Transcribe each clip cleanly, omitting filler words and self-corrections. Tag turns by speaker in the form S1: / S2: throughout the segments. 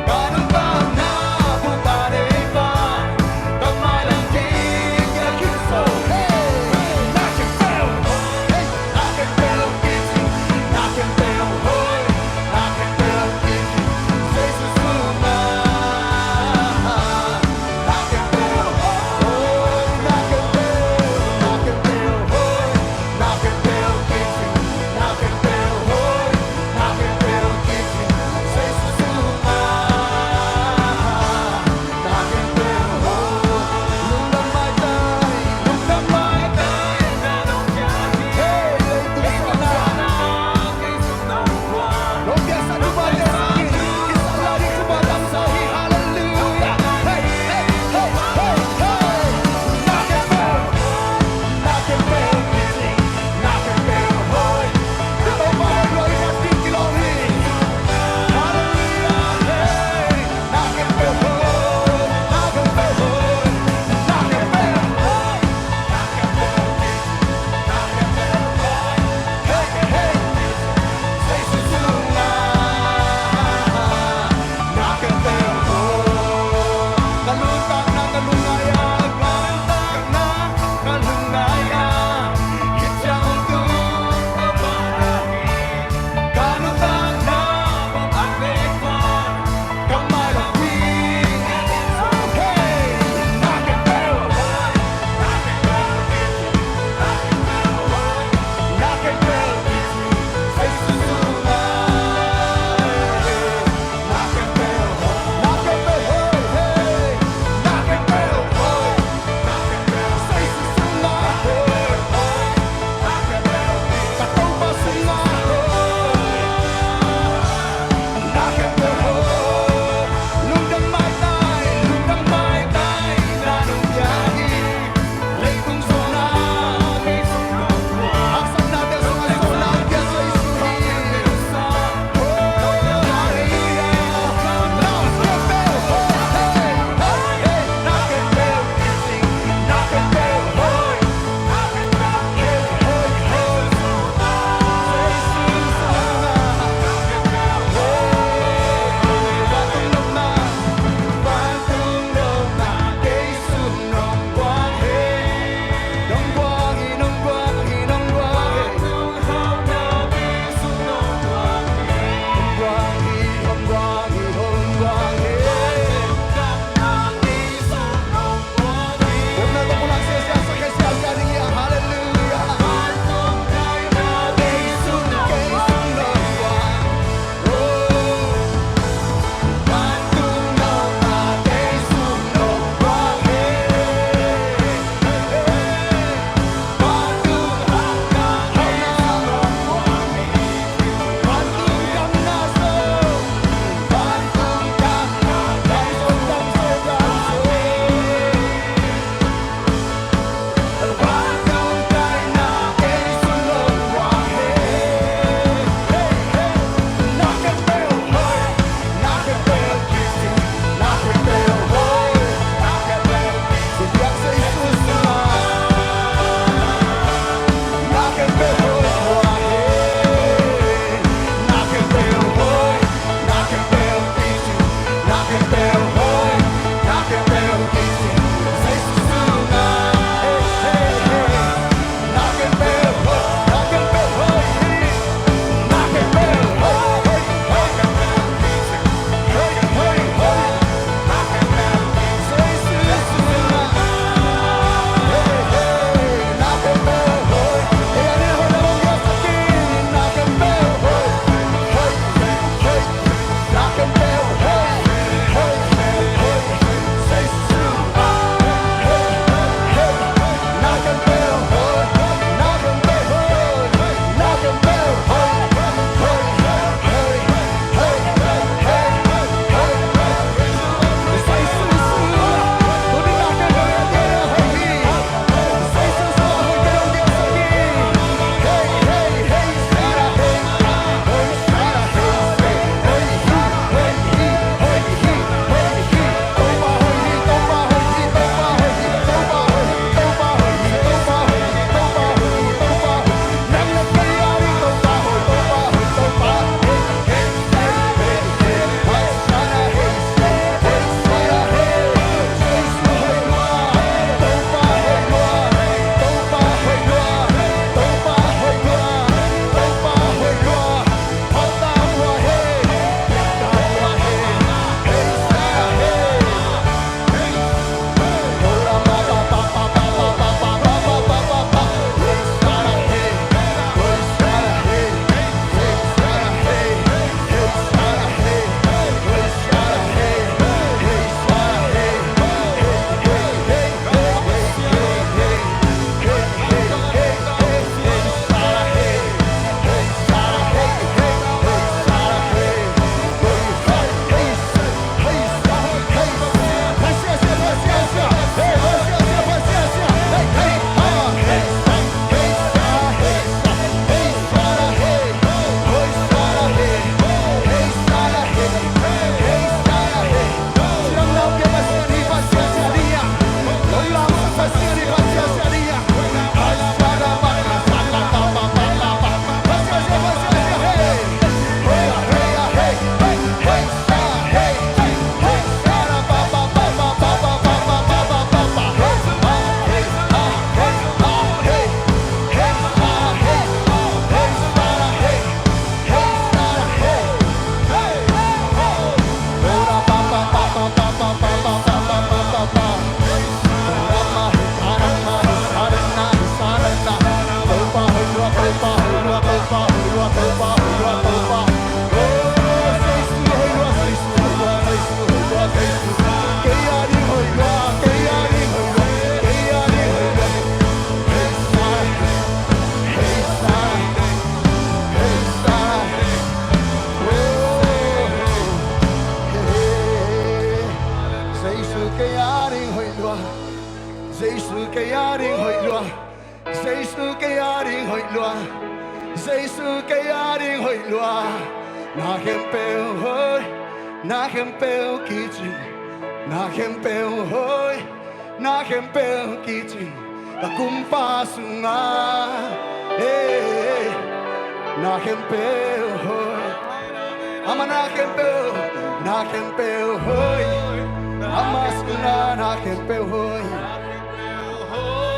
S1: God Giêsu cái aring hoi loa Giêsu cái aring hoi loa na hem peo hoi na hem peo kichi na hem peo hoi na hem peo kichi kumpa sunga na hem peo hoi ama na hem peo hoi ama sunga na hem peo hoi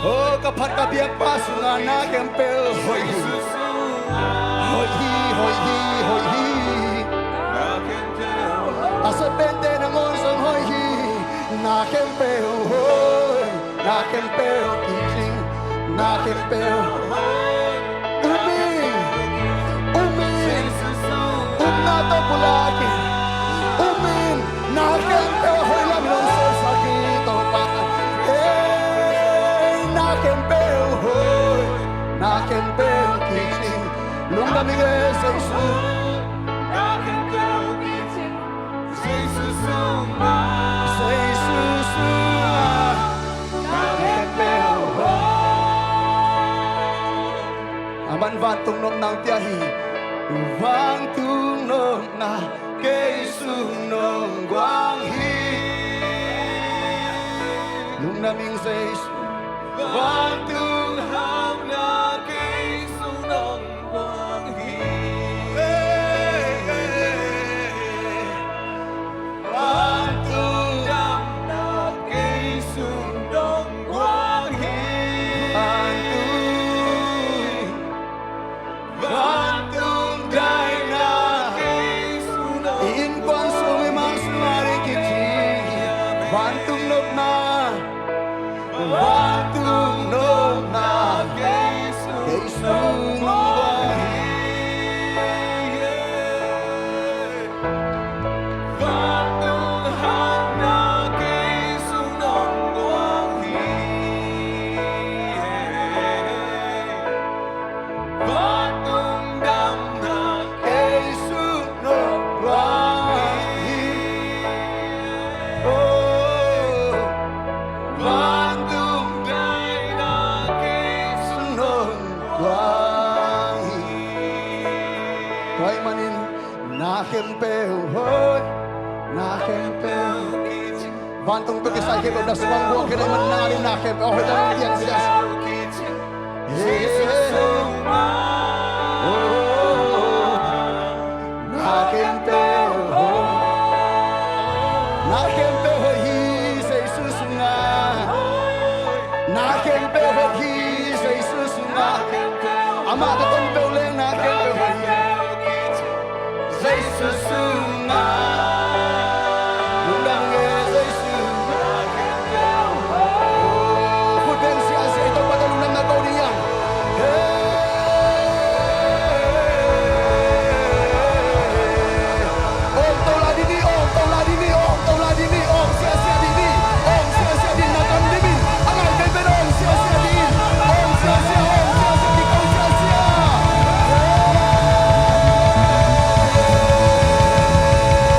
S1: oh kapat kabiak pa sunga na hem peo hoi hoi hi asa bende na ngon song hoi hi na hem peo hoi na hem peo kiching na hem peo umin umna to pulaki umin na hem peo hoi lam long so sakito pa na hem peo hoi na hem peo kiching lung da mi Jesus Aman van tung nong nang tia hi Vang tung nong na Kê su nong quang hi Lung na ming Jesus Vang tung ham na Kê su nong quang hi Vang tung ham na Kê su nong quang hi Vang tung dai na in quang su mi mang sumari kichi Vang tung nop na Vang tung nop na Giêsu quang hi Vang tung ham na Giêsu nong quang hi Vang tung đam na Giêsu nong quang hi oh Vang tung dai na Giêsu nong quang hi Hoy manin na hem peo hoi na hem peo Van tung tu kisah hidup dah semang buang kena menari na hem peo hoi dan yang sias na hem peo hoi hi Jesus nga na hem peo hoi hi Jesus nga ama ta ton